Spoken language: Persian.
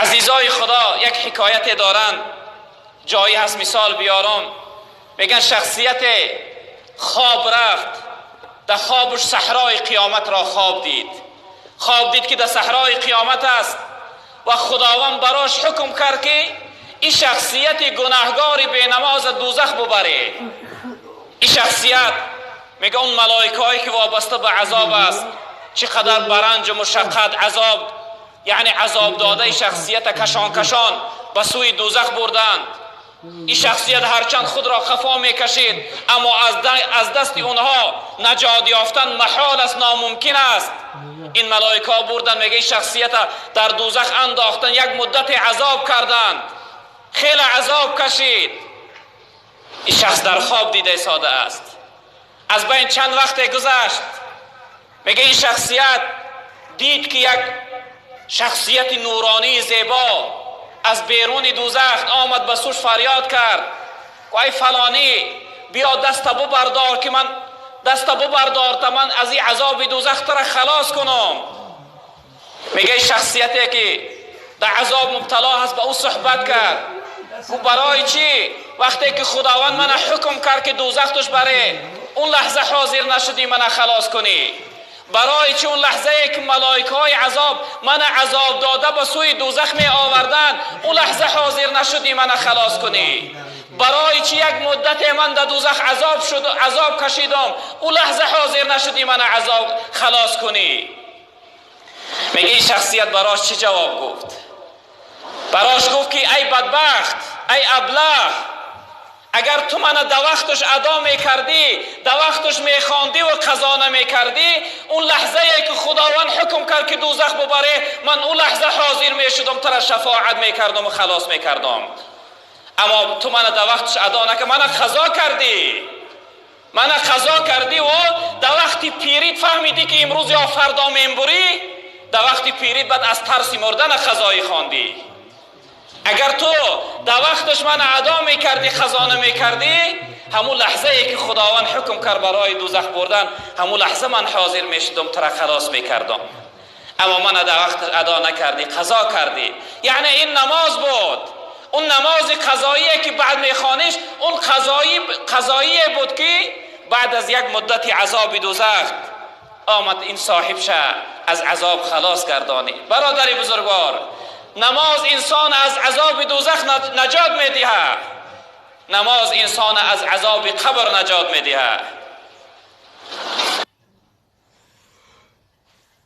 عزیزای خدا یک حکایت دارن، جایی هست مثال بیارم. میگن شخصیت خواب رفت، در خوابش صحرای قیامت را خواب دید که در صحرای قیامت است و خداوند براش حکم کرد که این شخصیت گناهگار بی نماز دوزخ ببره. این شخصیت میگه اون ملائکه‌ای که وابسته به عذاب است چقدر برنج و مشقت عذاب، یعنی عذاب داده شخصیت کشان به سوی دوزخ بردند. این شخصیت هرچند خود را خفا میکشید اما از دست اونها نجات یافتن محال است، ناممکن است. این ملائکه بردن، میگه این شخصیت در دوزخ انداختن، یک مدت عذاب کردند، خیلی عذاب کشید. این شخص در خواب دیده ساده است. از بین چند وقت گذشت، میگه این شخصیت دید که یک شخصیت نورانی زیبا از بیرون دوزخ آمد، به سوش فریاد کرد که ای فلانی بیا دست ببردار که من تا من از این عذاب دوزخ را خلاص کنم. میگه شخصیتی که در عذاب مبتلا هست به او صحبت کرد که برای چی وقتی که خداوند من حکم کرد که دوزخ توش بره اون لحظه حاضر نشدی من خلاص کنی؟ برای چی اون لحظه که ملائکه های عذاب من عذاب داده به سوی دوزخ می آوردن اون لحظه حاضر نشدی من خلاص کنی؟ برای چی یک مدت من در دوزخ عذاب کشیدم اون لحظه حاضر نشدی من عذاب خلاص کنی؟ میگه این شخصیت براش چی جواب گفت؟ براش گفت که ای بدبخت، ای ابله، اگر تو من در وقتش ادا میکردی، در وقتش میخواندی و قضا نمیکردی، اون لحظه ای که خداوند حکم کرد که دوزخ ببره من اون لحظه حاضر میشدم تو را شفاعت میکردم و خلاص میکردم. اما تو من در وقتش ادا نکردی، من قضا کردی و در وقتی پیرید فهمیدی که امروز یا فردا میمبری، در وقتی پیرید بعد از ترس مردن قضایی خواندی. اگر تو در وقتش من ادا میکردی خزانه میکردی، همون لحظه ای که خداوند حکم کرد برای دوزخ بردن همون لحظه من حاضر میشدم تو را خلاص میکردم. اما من در وقت ادا نکردی، قضا کردی. یعنی این نماز بود، اون نماز قضایی که بعد میخوانیش اون قضایی بود که بعد از یک مدت عذاب دوزخ آمد این صاحب شه از عذاب خلاص گردانی. برادر بزرگوار، نماز انسان از عذاب دوزخ نجات میدهد، نماز انسان از عذاب قبر نجات میدهد.